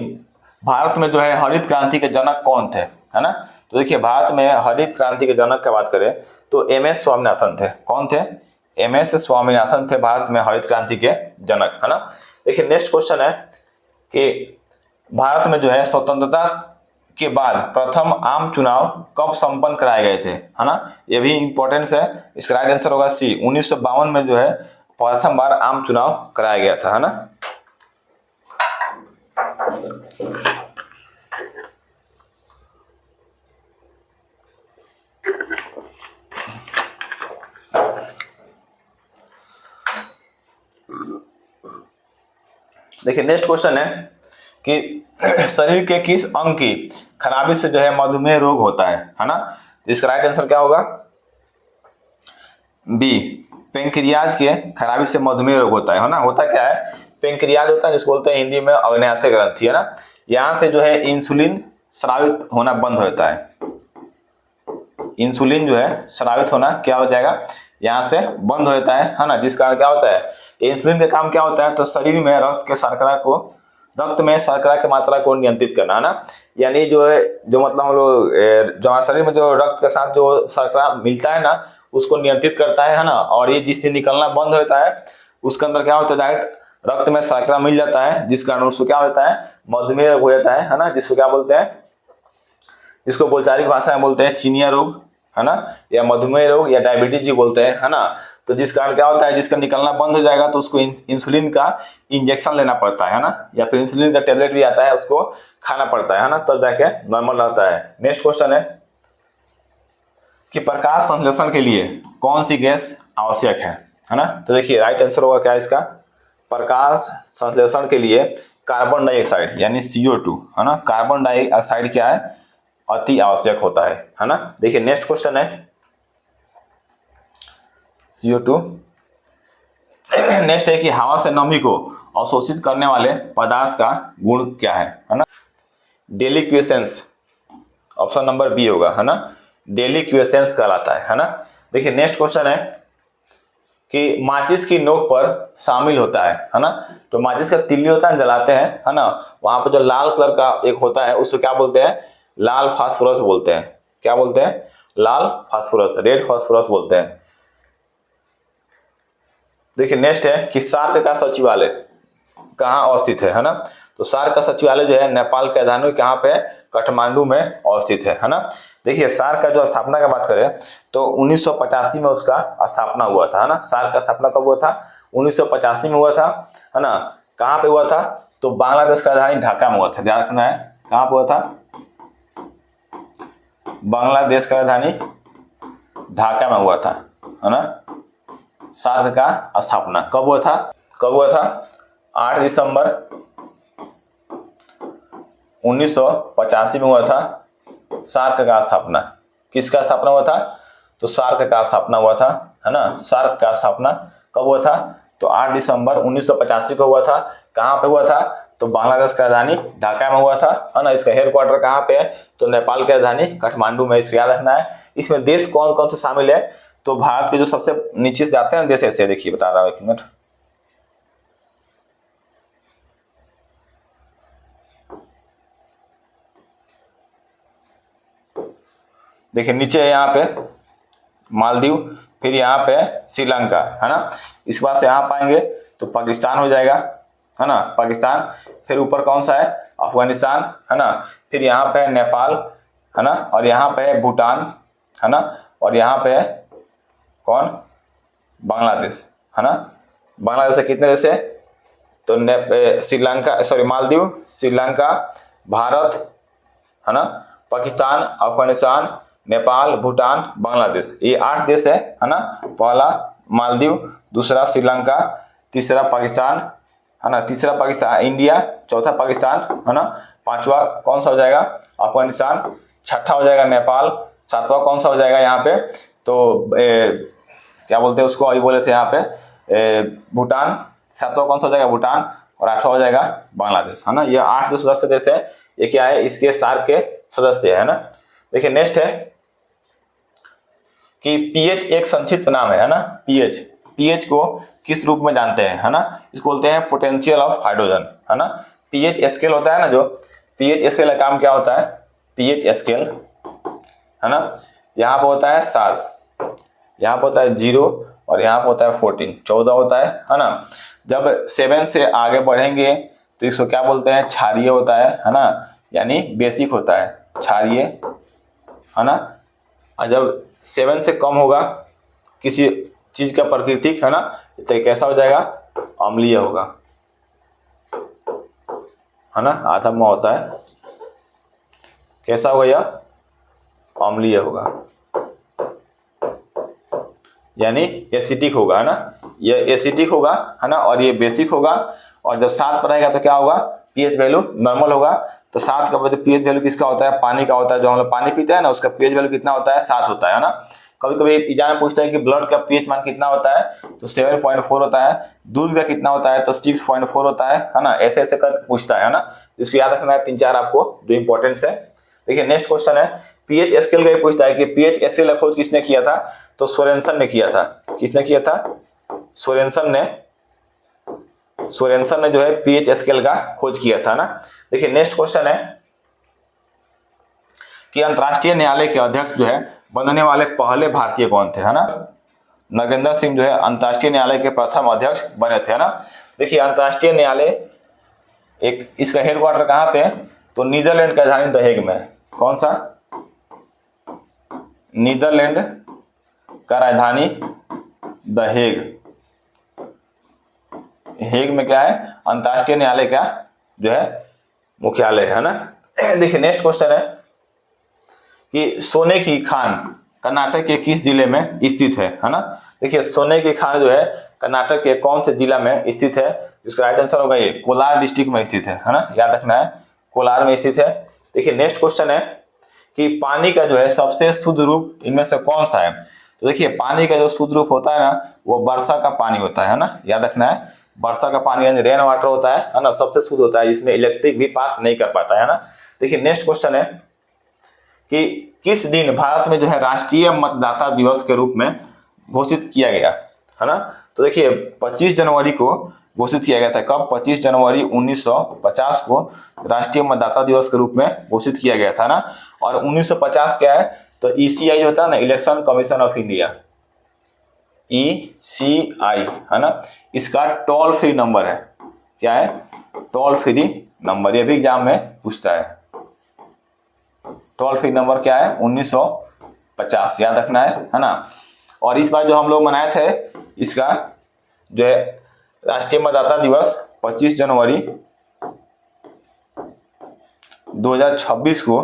भारत में जो है हरित क्रांति के जनक कौन थे, है ना। तो देखिए भारत में हरित क्रांति के जनक की बात करें तो MS स्वामीनाथन थे। कौन थे, MS स्वामीनाथन थे भारत में हरित क्रांति के जनक, है ना। देखिए नेक्स्ट क्वेश्चन है कि भारत में जो है स्वतंत्रता के बाद प्रथम आम चुनाव कब संपन्न कराए गए थे, है ना। ये भी इंपॉर्टेंस है, इसका राइट आंसर होगा सी, 1952 में जो है प्रथम बार आम चुनाव कराया गया था, है ना। देखिए नेक्स्ट क्वेश्चन है कि शरीर के किस अंग की खराबी से जो है मधुमेह रोग होता है ना। इसका राइट आंसर क्या होगा, बी, पेंक्रियाज के खराबी से मधुमेह रोग होता है ना। होता क्या है पेंक्रियाज होता है जिसको बोलते हैं हिंदी में अग्न्याशय ग्रंथि, है ना। यहाँ से जो है इंसुलिन स्रावित होना बंद होता है, इंसुलिन जो है स्रावित होना क्या हो जाएगा, यहाँ से बंद हो जाता है ना। जिस कारण क्या होता है, इंसुलिन का काम क्या होता है, तो शरीर में रक्त में शर्करा की मात्रा को नियंत्रित करना, है ना। यानी जो है जो मतलब हम लोग जो हमारे शरीर में जो रक्त के साथ जो शर्करा मिलता है ना उसको नियंत्रित करता है ना। और ये जिससे निकलना बंद होता है उसके अंदर क्या होता है, डायरेक्ट रक्त में शर्करा मिल जाता है, जिस कारण उसको क्या होता है, मधुमेह हो जाता है ना। जिसको क्या बोलते हैं, जिसको बोलचारिक भाषा में बोलते हैं चिनिया रोग, है ना, या मधुमेह रोग या डायबिटीज भी बोलते हैं, है ना। तो जिस कारण क्या होता है, जिसका निकलना बंद हो जाएगा तो उसको इंसुलिन का इंजेक्शन लेना पड़ता है ना, या फिर इंसुलिन का टेबलेट भी आता है उसको खाना पड़ता है ना, तब जाके नॉर्मल रहता है। नेक्स्ट क्वेश्चन है कि प्रकाश संश्लेषण के लिए कौन सी गैस आवश्यक है ना। तो देखिए राइट आंसर होगा क्या इसका, प्रकाश संश्लेषण के लिए कार्बन डाइऑक्साइड यानी CO2, है ना। कार्बन डाइऑक्साइड क्या है, अति आवश्यक होता है ना। देखिए नेक्स्ट क्वेश्चन है CO2। नेक्स्ट है कि हवा से नमी को अवशोषित करने वाले पदार्थ का गुण क्या है ना। डेलिक्वेसेंस, ऑप्शन नंबर बी होगा, है ना। डेलिक्वेसेंस कहलाता है ना। देखिए नेक्स्ट क्वेश्चन है कि माचिस की नोक पर शामिल होता है ना। तो माचिस का तिल्ली होता है, जलाते हैं, है ना, वहां पर जो लाल कलर का एक होता है उसको क्या बोलते हैं, लाल फास्फोरस बोलते हैं। क्या बोलते हैं, लाल फास्फोरस, रेड फास्फोरस बोलते हैं। देखिए नेक्स्ट है कि सार्क का सचिवालय कहाँ अवस्थित है ना। तो सार्क का सचिवालय जो है नेपाल के राजधानी कहाँ पे, काठमांडू में अवस्थित है ना। देखिए सार्क का जो स्थापना की बात करें तो 1985 में उसका स्थापना हुआ था, है ना। सार्क का स्थापना कब हुआ था, 1985 में हुआ था, है ना। कहाँ पे हुआ था, तो बांग्लादेश का राजधानी ढाका में हुआ था, ध्यान रखना है। कहाँ पे हुआ था, बांग्लादेश का राजधानी ढाका में हुआ था, है ना। सार्क का स्थापना कब हुआ था, 8 दिसंबर 1985 में हुआ था सार्क का स्थापना। किसका स्थापना हुआ था, तो सार्क का स्थापना हुआ था, है ना। सार्क का स्थापना कब हुआ था, तो 8 दिसंबर 1985 को हुआ था। कहाँ पे हुआ था, तो बांग्लादेश का राजधानी ढाका में हुआ था, है ना। इसका हेडक्वार्टर कहाँ पे है, तो नेपाल की राजधानी काठमांडू में। इसको याद रखना है। इसमें देश कौन कौन से शामिल है, तो भारत के जो सबसे नीचे से जाते हैं देश ऐसे, देखिए बता रहा हूँ, एक मिनट। देखिए नीचे है यहाँ पे मालदीव, फिर यहाँ पे श्रीलंका, है ना। इसके बाद से यहाँ पाएंगे तो पाकिस्तान हो जाएगा, है ना, पाकिस्तान। फिर ऊपर कौन सा है, अफगानिस्तान, है ना। फिर यहाँ पे नेपाल, है ना, और यहाँ पे भूटान, है ना, और यहाँ पे कौन, बांग्लादेश, है ना। बांग्लादेश से कितने देश है, तो श्रीलंका, सॉरी मालदीव, श्रीलंका, भारत, है ना, पाकिस्तान, अफगानिस्तान, नेपाल, भूटान, बांग्लादेश, ये 8 देश है ना। पहला मालदीव, दूसरा श्रीलंका, तीसरा पाकिस्तान, है ना, तीसरा पाकिस्तान इंडिया, चौथा पाकिस्तान, है ना, पांचवा कौन सा हो जाएगा, अफगानिस्तान, छठा हो जाएगा नेपाल, सातवां कौन सा हो जाएगा यहाँ पे, तो क्या बोलते हैं उसको, अभी बोले थे यहाँ पे भूटान, सातवां कौन सा हो जाएगा भूटान, और आठवां हो जाएगा बांग्लादेश, है ना। ये 8 जो सदस्य देश है ये क्या है, इसके सार्क के सदस्य है ना। देखिए नेक्स्ट है कि पीएच एक संक्षिप्त नाम है ना। पीएच को किस रूप में जानते हैं, है ना, इसको बोलते हैं पोटेंशियल ऑफ हाइड्रोजन, है ना। पीएच स्केल होता है ना, जो पीएच स्केल का काम क्या होता है, पीएच स्केल, है ना, यहाँ पे होता है 7, यहाँ पे होता है 0, और यहाँ पे होता है 14 होता है ना। जब 7 से आगे बढ़ेंगे तो इसको क्या बोलते हैं, क्षारीय होता है ना, यानी बेसिक होता है, क्षारीय, है ना। और जब 7 से कम होगा किसी चीज का प्राकृतिक, है ना, तो ये कैसा हो जाएगा, अम्लीय होगा, है ना, आधा में होता है, कैसा होगा यह, अम्लीय होगा, यानी एसिडिक होगा, है ना। ये एसिडिक होगा, है ना, और ये बेसिक होगा। और जब 7 पर रहेगा तो क्या होगा, पीएच वैल्यू नॉर्मल होगा। तो 7 का पीएच वैल्यू किसका होता है, पानी का होता है। जो हम लोग पानी पीते हैं ना उसका पीएच वैल्यू कितना होता है, 7 होता है ना। कभी कभी एग्जाम में पूछता है कि ब्लड का पीएच मान कितना होता है, तो 7.4 होता है। दूध का कितना होता है, तो 6.4 होता है ना। ऐसे ऐसे कर पूछता है ना। इसको याद रखना है 3-4 आपको जो इंपॉर्टेंस है। देखिए नेक्स्ट क्वेश्चन है पीएच स्केल का पूछता है कि पीएच स्केल का खोज किसने किया था, तो सोरेनसन ने किया था। किसने किया था, सोरेनसन ने जो है पीएच स्केल का खोज किया था ना। देखिए नेक्स्ट क्वेश्चन है कि अंतरराष्ट्रीय न्यायालय के अध्यक्ष जो है बनने वाले पहले भारतीय कौन थे, है ना। नगेंद्र सिंह जो है अंतरराष्ट्रीय न्यायालय के प्रथम अध्यक्ष बने थे, है ना। देखिए अंतरराष्ट्रीय न्यायालय एक इसका हेडक्वार्टर कहाँ पे है, तो नीदरलैंड का राजधानी द हेग में। कौन सा, नीदरलैंड का राजधानी द हेग। हेग में क्या है, अंतरराष्ट्रीय न्यायालय का जो है मुख्यालय है ना। देखिए नेक्स्ट क्वेश्चन है कि सोने की खान कर्नाटक के किस जिले में स्थित है ना। देखिए सोने की खान जो है कर्नाटक के कौन से जिला में स्थित है, इसका राइट आंसर होगा ये कोलार डिस्ट्रिक्ट में स्थित है ना। याद रखना है कोलार में स्थित है। देखिए नेक्स्ट क्वेश्चन है कि पानी का जो है सबसे शुद्ध रूप इनमें से कौन सा है, तो देखिए पानी का जो शुद्ध रूप होता है ना वो वर्षा का पानी होता है ना। याद रखना है वर्षा का पानी यानी रेन वाटर होता है ना, सबसे शुद्ध होता है, जिसमें इलेक्ट्रिक भी पास नहीं कर पाता है ना। देखिए नेक्स्ट क्वेश्चन है कि किस दिन भारत में जो है राष्ट्रीय मतदाता दिवस के रूप में घोषित किया गया, है ना। तो देखिए 25 जनवरी को घोषित किया गया था। कब, 25 जनवरी 1950 को राष्ट्रीय मतदाता दिवस के रूप में घोषित किया गया था ना। और 1950 क्या है, तो ईसीआई होता है ना, election commission of India, ECI, है ना। इसका टोल फ्री नंबर है, क्या है, टोल फ्री नंबर। ये भी एग्जाम में पूछता है। टोल फ्री नंबर क्या है, 1950, याद रखना है ना। और इस बार जो हम लोग मनाए थे इसका जो है राष्ट्रीय मतदाता दिवस 25 जनवरी 2026 को,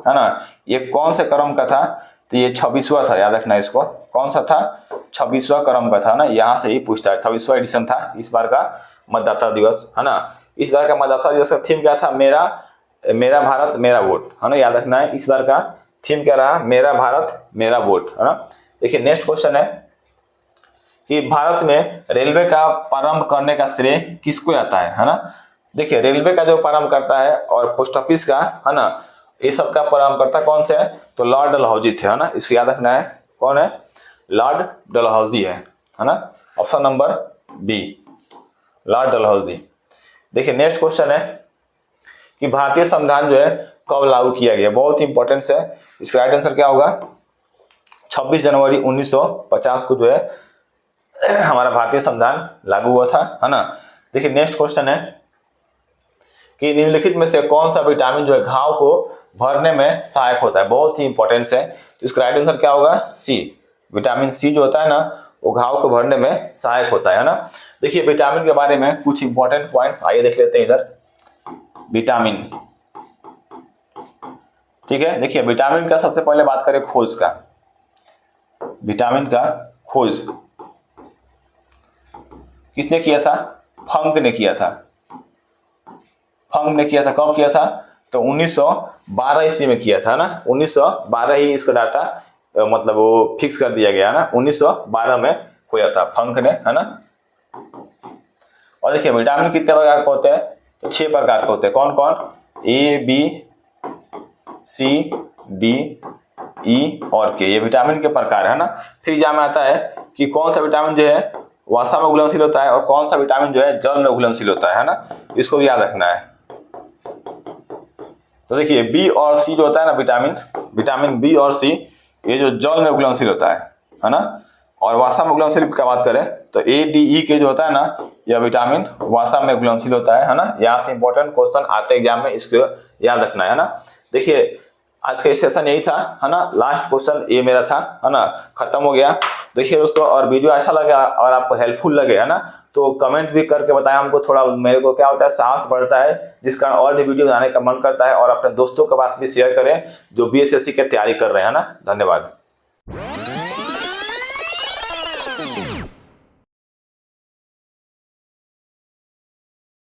है ना। ये कौन से क्रम का था, तो ये 26वां था। याद रखना इसको, कौन सा था, 26वां क्रम का था ना। यहाँ से ही पूछता है, 26वां एडिशन था इस बार का मतदाता दिवस, है ना। इस बार का मतदाता दिवस का थीम क्या था, मेरा भारत मेरा वोट, है ना। याद रखना है इस बार का थीम क्या रहा, मेरा भारत मेरा वोट, है ना। देखिए नेक्स्ट क्वेश्चन है कि भारत में रेलवे का प्रारंभ करने का श्रेय किसको आता है ना। देखिए रेलवे का जो प्रारंभ करता है और पोस्ट ऑफिस का, है ना, ये सब का प्रारंभ करता कौन से है, तो लॉर्ड डलहौजी थे, है ना। इसको याद रखना है, कौन है, लॉर्ड डलहौजी है ना। Option number B, Lord Dalhousie. देखिए नेक्स्ट क्वेश्चन है कि भारतीय संविधान जो है कब लागू किया गया, बहुत इंपॉर्टेंट है। इसका राइट आंसर क्या होगा, 26 जनवरी 1950 को जो है हमारा भारतीय संविधान लागू हुआ था, है ना। देखिए नेक्स्ट क्वेश्चन है कि निम्नलिखित में से कौन सा विटामिन जो है घाव को भरने में सहायक होता है, बहुत ही इंपॉर्टेंट है। इसका राइट आंसर क्या होगा, सी, विटामिन सी जो होता है ना वो घाव को भरने में सहायक होता है ना। देखिए विटामिन के बारे में कुछ इंपॉर्टेंट पॉइंट्स आइए देख लेते हैं इधर। विटामिन, ठीक है। देखिए विटामिन का सबसे पहले बात करें खोज का। विटामिन का खोज किसने किया था, फंक ने किया था। फंक ने किया था, कब किया था, तो 1912 ईस्वी में किया था ना। 1912 ही इसका डाटा मतलब वो फिक्स कर दिया गया ना, 1912 में हुआ था फंक ने, है ना। और देखिए विटामिन कितने प्रकार के होते हैं, तो 6 प्रकार के होते हैं। कौन कौन, A B C D E और के, ये विटामिन के प्रकार है ना। फिर एग्जाम में आता है कि कौन सा विटामिन जो है वसा में घुलनशील होता है और कौन सा विटामिन जो है जल में घुलनशील होता है ना। इसको भी याद रखना है। तो देखिए बी और सी जो होता है ना, विटामिन बी और सी, ये जो जल में घुलनशील होता है ना। और वसा में घुलनशील की बात करें तो ए डी ई के जो होता है ना, यह विटामिन वसा में घुलनशील होता है ना। यहाँ से इंपॉर्टेंट क्वेश्चन आते एग्जाम में, इसको याद रखना है ना। देखिए आज का सेशन यही था, है ना। लास्ट क्वेश्चन ये मेरा था, है ना, खत्म हो गया। देखिए दोस्तों, और वीडियो अच्छा लगा और आपको हेल्पफुल लगे, है ना, तो कमेंट भी करके बताएं हमको। थोड़ा मेरे को क्या होता है, साहस बढ़ता है, जिस कारण और भी वीडियो बनाने का मन करता है। और अपने दोस्तों के पास भी शेयर करें जो बीएसएससी की तैयारी कर रहे हैं ना। धन्यवाद।